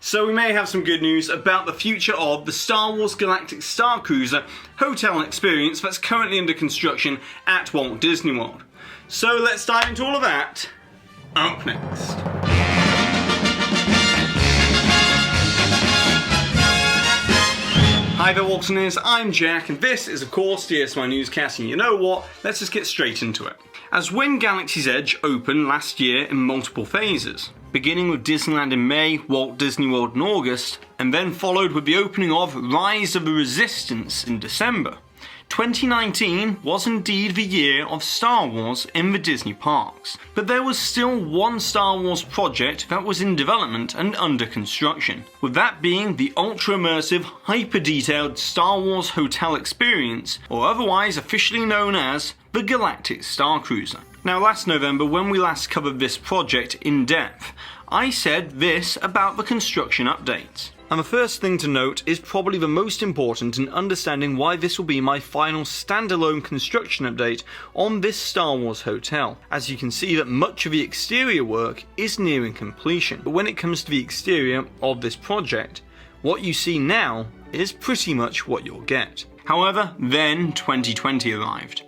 So we may have some good news about the future of the Star Wars Galactic Starcruiser hotel experience that's currently under construction at Walt Disney World. So let's dive into all of that up next. Hi there Waltoneers, I'm Jack and this is of course DSNY Newscast, and you know what, let's just get straight into it. As when Galaxy's Edge opened last year in multiple phases, beginning with Disneyland in May, Walt Disney World in August, and then followed with the opening of Rise of the Resistance in December, 2019 was indeed the year of Star Wars in the Disney parks. But there was still one Star Wars project that was in development and under construction, with that being the ultra-immersive, hyper-detailed Star Wars hotel experience, or otherwise officially known as the Galactic Starcruiser. Now last November, when we last covered this project in depth, I said this about the construction updates. And the first thing to note is probably the most important in understanding why this will be my final standalone construction update on this Star Wars hotel, as you can see that much of the exterior work is nearing completion. But when it comes to the exterior of this project, what you see now is pretty much what you'll get. However, then 2020 arrived.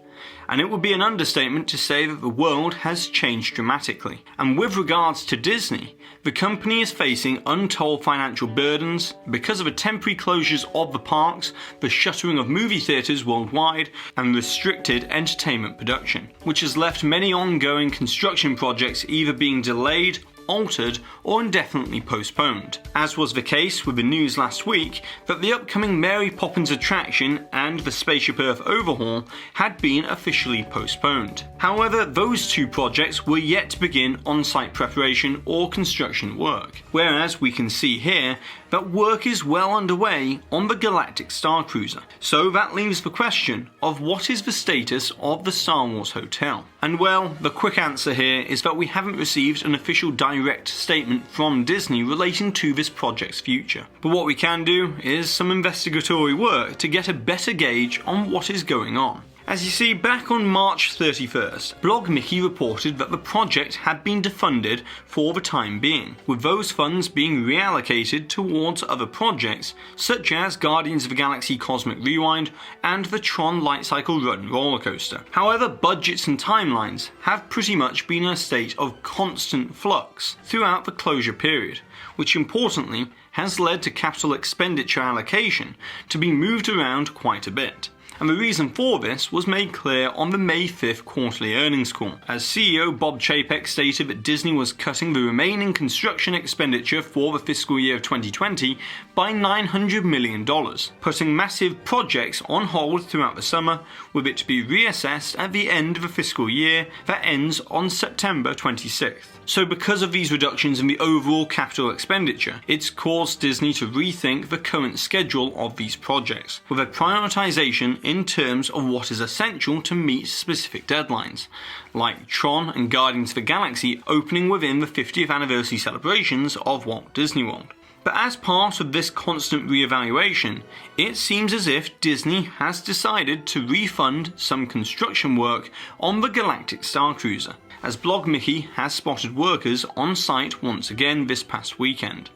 And it would be an understatement to say that the world has changed dramatically. And with regards to Disney, the company is facing untold financial burdens because of the temporary closures of the parks, the shuttering of movie theatres worldwide, and restricted entertainment production, which has left many ongoing construction projects either being delayed, altered, or indefinitely postponed, as was the case with the news last week that the upcoming Mary Poppins attraction and the Spaceship Earth overhaul had been officially postponed. However, those two projects were yet to begin on-site preparation or construction work, whereas we can see here that work is well underway on the Galactic Starcruiser. So that leaves the question of what is the status of the Star Wars hotel? And well, the quick answer here is that we haven't received an official direct statement from Disney relating to this project's future. But what we can do is some investigatory work to get a better gauge on what is going on. As you see, back on March 31st, Blog Mickey reported that the project had been defunded for the time being, with those funds being reallocated towards other projects such as Guardians of the Galaxy Cosmic Rewind and the Tron Lightcycle Run roller coaster. However, budgets and timelines have pretty much been in a state of constant flux throughout the closure period, which importantly has led to capital expenditure allocation to be moved around quite a bit. And the reason for this was made clear on the May 5th quarterly earnings call, as CEO Bob Chapek stated that Disney was cutting the remaining construction expenditure for the fiscal year of 2020 by $900 million, putting massive projects on hold throughout the summer, with it to be reassessed at the end of the fiscal year that ends on September 26th. So because of these reductions in the overall capital expenditure, it's caused Disney to rethink the current schedule of these projects, with a prioritisation in terms of what is essential to meet specific deadlines, like Tron and Guardians of the Galaxy opening within the 50th anniversary celebrations of Walt Disney World. But as part of this constant re-evaluation, it seems as if Disney has decided to refund some construction work on the Galactic Starcruiser, as Blog Mickey has spotted workers on site once again this past weekend,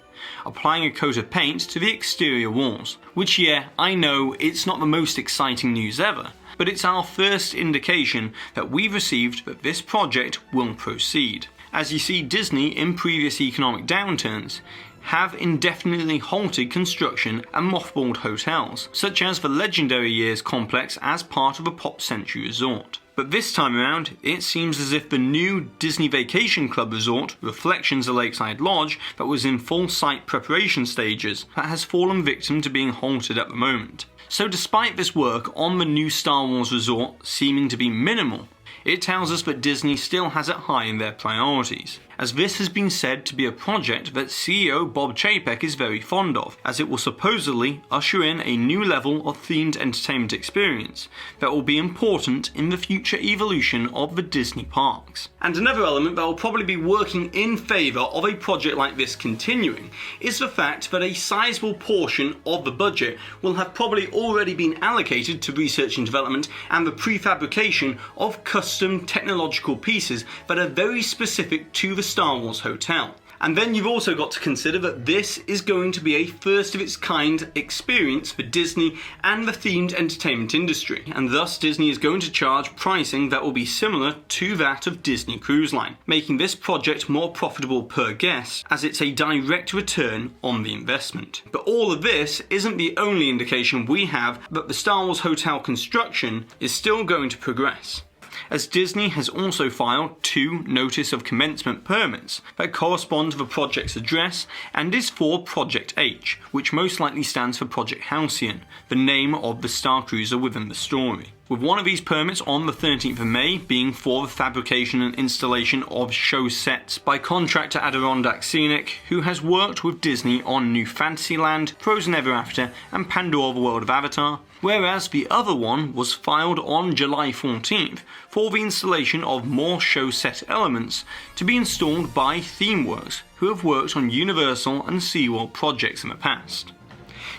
applying a coat of paint to the exterior walls. Which, yeah, I know it's not the most exciting news ever, but it's our first indication that we've received that this project will proceed. As you see, Disney in previous economic downturns have indefinitely halted construction and mothballed hotels, such as the Legendary Years complex as part of a Pop Century resort. But this time around, it seems as if the new Disney Vacation Club resort, Reflections at Lakeside Lodge, that was in full site preparation stages, that has fallen victim to being halted at the moment. So despite this work on the new Star Wars resort seeming to be minimal, it tells us that Disney still has it high in their priorities, as this has been said to be a project that CEO Bob Chapek is very fond of, as it will supposedly usher in a new level of themed entertainment experience that will be important in the future evolution of the Disney parks. And another element that will probably be working in favour of a project like this continuing is the fact that a sizable portion of the budget will have probably already been allocated to research and development and the prefabrication of custom technological pieces that are very specific to the Star Wars hotel. And then you've also got to consider that this is going to be a first of its kind experience for Disney and the themed entertainment industry, and thus Disney is going to charge pricing that will be similar to that of Disney Cruise Line, making this project more profitable per guest as it's a direct return on the investment. But all of this isn't the only indication we have that the Star Wars hotel construction is still going to progress, as Disney has also filed 2 notice of commencement permits that correspond to the project's address and is for Project H, which most likely stands for Project Halcyon, the name of the Starcruiser within the story. With one of these permits on the 13th of May being for the fabrication and installation of show sets by contractor Adirondack Scenic, who has worked with Disney on New Fantasyland, Frozen Ever After and Pandora the World of Avatar, whereas the other one was filed on July 14th for the installation of more show set elements to be installed by ThemeWorks, who have worked on Universal and SeaWorld projects in the past.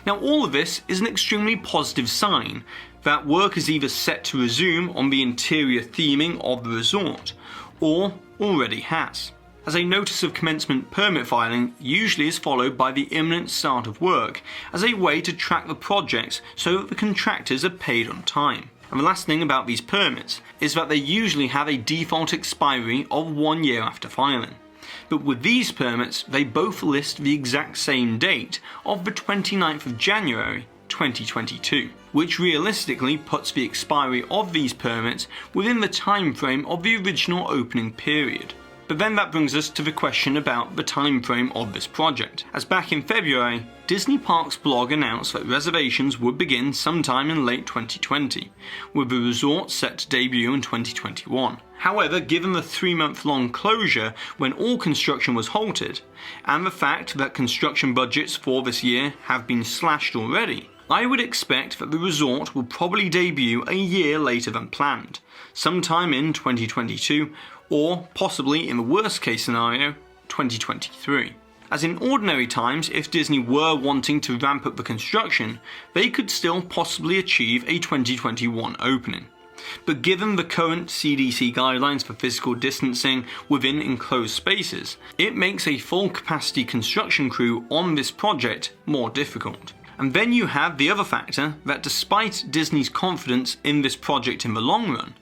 Now all of this is an extremely positive sign that work is either set to resume on the interior theming of the resort, or already has, as a notice of commencement permit filing usually is followed by the imminent start of work as a way to track the projects so that the contractors are paid on time. And the last thing about these permits is that they usually have a default expiry of 1 year after filing. But with these permits, they both list the exact same date of the 29th of January 2022, which realistically puts the expiry of these permits within the time frame of the original opening period. But then that brings us to the question about the time frame of this project, as back in February, Disney Parks blog announced that reservations would begin sometime in late 2020, with the resort set to debut in 2021. However, given the 3-month-long closure when all construction was halted, and the fact that construction budgets for this year have been slashed already, I would expect that the resort will probably debut a year later than planned, sometime in 2022, or possibly, in the worst case scenario, 2023. As in ordinary times, if Disney were wanting to ramp up the construction, they could still possibly achieve a 2021 opening. But given the current CDC guidelines for physical distancing within enclosed spaces, it makes a full capacity construction crew on this project more difficult. And then you have the other factor that despite Disney's confidence in this project in the long run,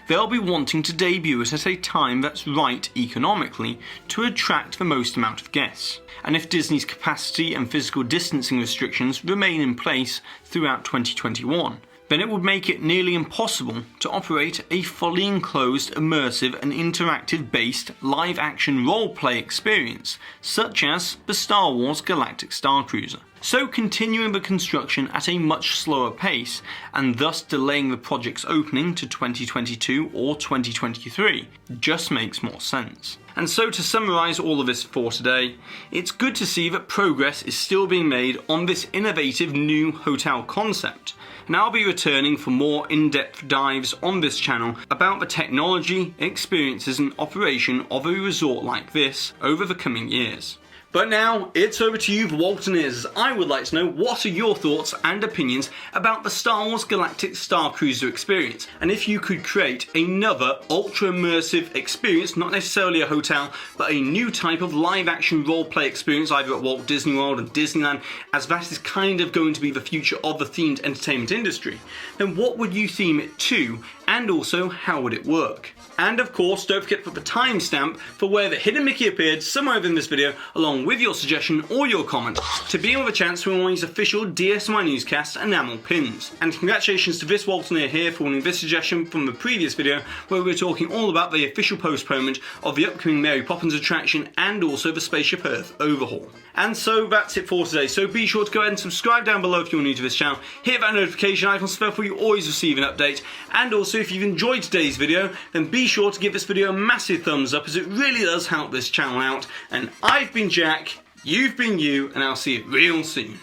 they'll be wanting to debut it at a time that's right economically to attract the most amount of guests. And if Disney's capacity and physical distancing restrictions remain in place throughout 2021, then it would make it nearly impossible to operate a fully enclosed, immersive and interactive-based live-action role-play experience, such as the Star Wars Galactic Starcruiser. So continuing the construction at a much slower pace, and thus delaying the project's opening to 2022 or 2023, just makes more sense. And so to summarise all of this for today, it's good to see that progress is still being made on this innovative new hotel concept. And I'll be returning for more in-depth dives on this channel about the technology, experiences and operation of a resort like this over the coming years. But now, it's over to you, the Waltoneers. I would like to know, what are your thoughts and opinions about the Star Wars Galactic Starcruiser experience? And if you could create another ultra-immersive experience, not necessarily a hotel, but a new type of live-action role-play experience, either at Walt Disney World or Disneyland, as that is kind of going to be the future of the themed entertainment industry, then what would you theme it to, and also how would it work? And of course, don't forget to put the timestamp for where the hidden Mickey appeared somewhere within this video, along with your suggestion or your comment, to be with a chance to win one of these official DSNY Newscast enamel pins. And congratulations to this Waltoneer here for winning this suggestion from the previous video, where we were talking all about the official postponement of the upcoming Mary Poppins attraction and also the Spaceship Earth overhaul. And so that's it for today, so be sure to go ahead and subscribe down below if you're new to this channel, hit that notification icon so therefore you always receive an update, and also if you've enjoyed today's video, then be sure to give this video a massive thumbs up, as it really does help this channel out. And I've been Jack, you've been you, and I'll see you real soon.